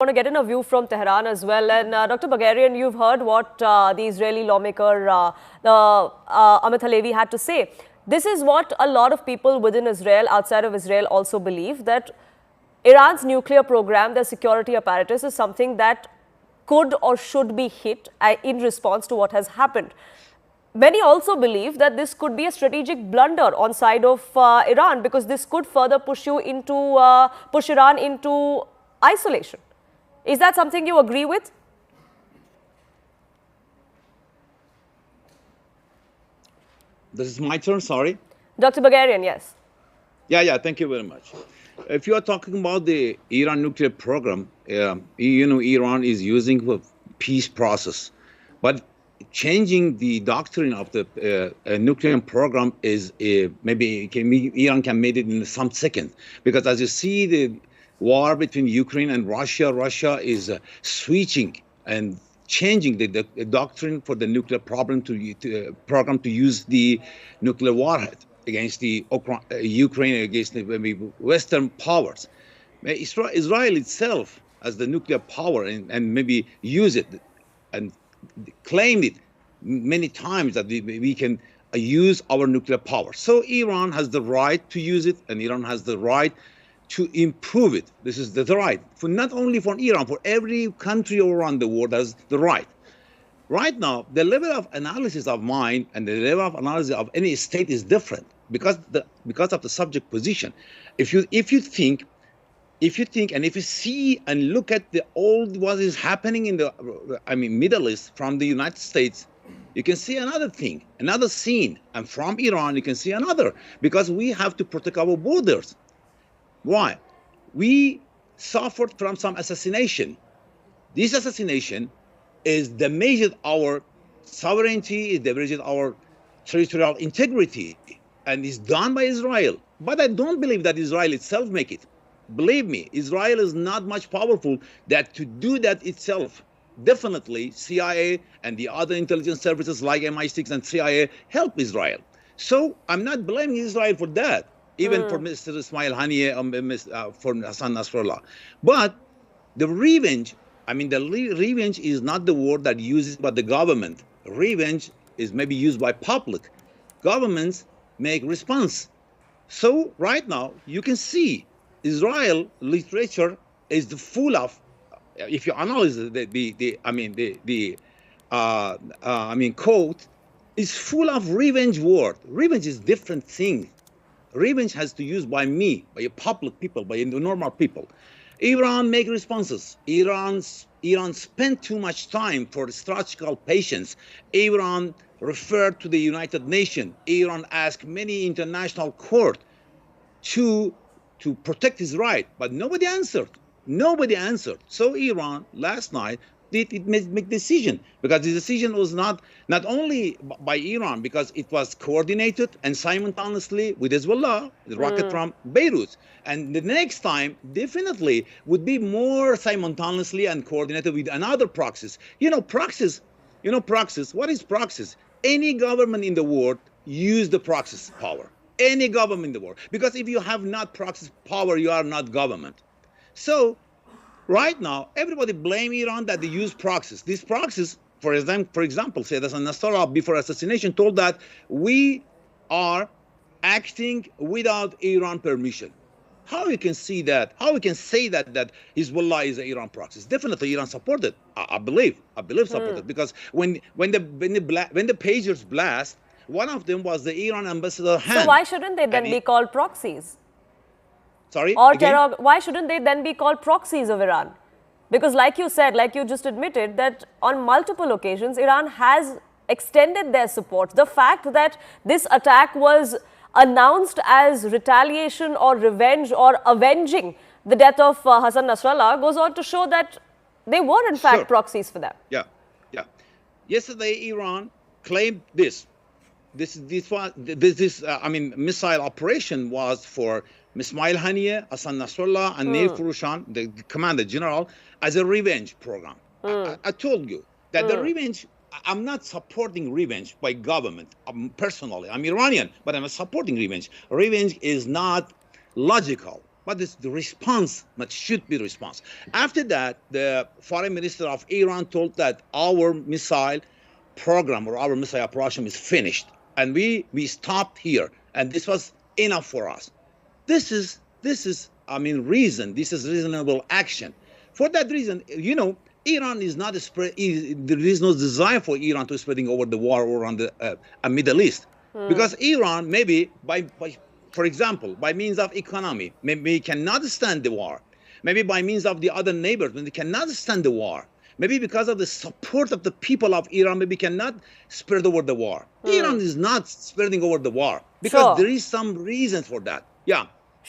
want to get in a view from Tehran as well. And Dr. Bagherian, you've heard what the Israeli lawmaker Amit Halevi had to say. This is what a lot of people within Israel, outside of Israel, also believe, that Iran's nuclear program, their security apparatus, is something that could or should be hit in response to what has happened. Many also believe that this could be a strategic blunder on side of Iran, because this could further push Iran into isolation. Is that something you agree with? This is my turn, sorry. Dr. Bagherian, yes. Yeah, thank you very much. If you are talking about the Iran nuclear program, Iran is using a peace process. But changing the doctrine of the nuclear program is maybe Iran can make it in some second. Because as you see, the war between Ukraine and Russia is switching and changing the doctrine for the nuclear program to use the nuclear warhead against the Ukraine, against the Western powers. Israel itself as the nuclear power and maybe use it and claimed it many times that we can use our nuclear power. So Iran has the right to use it, and Iran has the right to improve it. This is the right, for not only for Iran, for every country around the world has the right. Right now, the level of analysis of mine and the level of analysis of any state is different because of the subject position. If you think and if you see and look at what is happening in the Middle East from the United States, you can see another thing, another scene, and from Iran you can see another, because we have to protect our borders. Why? We suffered from some assassination. This assassination is damaged our sovereignty, it damaged our territorial integrity, and is done by Israel. But I don't believe that Israel itself make it. Believe me, Israel is not much powerful that to do that itself. Definitely, CIA and the other intelligence services like MI6 and CIA help Israel. So I'm not blaming Israel for that, even for Mr. Ismail Haniyeh, for Hassan Nasrallah. But the revenge, revenge is not the word that uses by the government. Revenge is maybe used by public. Governments make response. So right now, you can see Israel literature is full of, if you analyze quote, is full of revenge word. Revenge is different thing. Revenge has to use by me, by public people, by the normal people. Iran make responses. Iran spent too much time for strategical patience. Iran referred to the United Nations. Iran asked many international court to protect his right, but nobody answered. Nobody answered. So Iran last night did make decision, because the decision was not only by Iran, because it was coordinated and simultaneously with Hezbollah, the rocket from Beirut. And the next time definitely would be more simultaneously and coordinated with another proxies. Proxies. What is proxies? Any government in the world use the proxies power. Any government in the world. Because if you have not proxies power, you are not government. So right now, everybody blame Iran that they use proxies. These proxies, for example, say that Nasrallah before assassination told that we are acting without Iran permission. How you can see that? How we can say that Hezbollah is an Iran proxy? Definitely Iran supported. I believe supported, because when the pagers blast, one of them was the Iran ambassador hand. So why shouldn't they then be called proxies? Sorry? Why shouldn't they then be called proxies of Iran? Because like you said, like you just admitted, that on multiple occasions, Iran has extended their support. The fact that this attack was announced as retaliation or revenge or avenging the death of Hassan Nasrallah goes on to show that they were in fact proxies for them. Yeah. Yesterday, Iran claimed this missile operation was for Ismail Haniyeh, Hassan Nasrallah, and Neil Furushan, the commander general, as a revenge program. I told you that the revenge, I'm not supporting revenge by government. Personally, I'm Iranian, but I'm supporting revenge. Revenge is not logical. but it's the response that should be the response. After that, the foreign minister of Iran told that our missile program or our missile operation is finished, and we stopped here, and this was enough for us. This is reason. This is reasonable action. For that reason, Iran is not there is no desire for Iran to spreading over the war around the Middle East, because Iran maybe for example, by means of economy, maybe cannot stand the war. Maybe by means of the other neighbors, when they cannot stand the war. Maybe because of the support of the people of Iran, maybe cannot spread over the war. Iran is not spreading over the war because there is some reason for that. Yeah.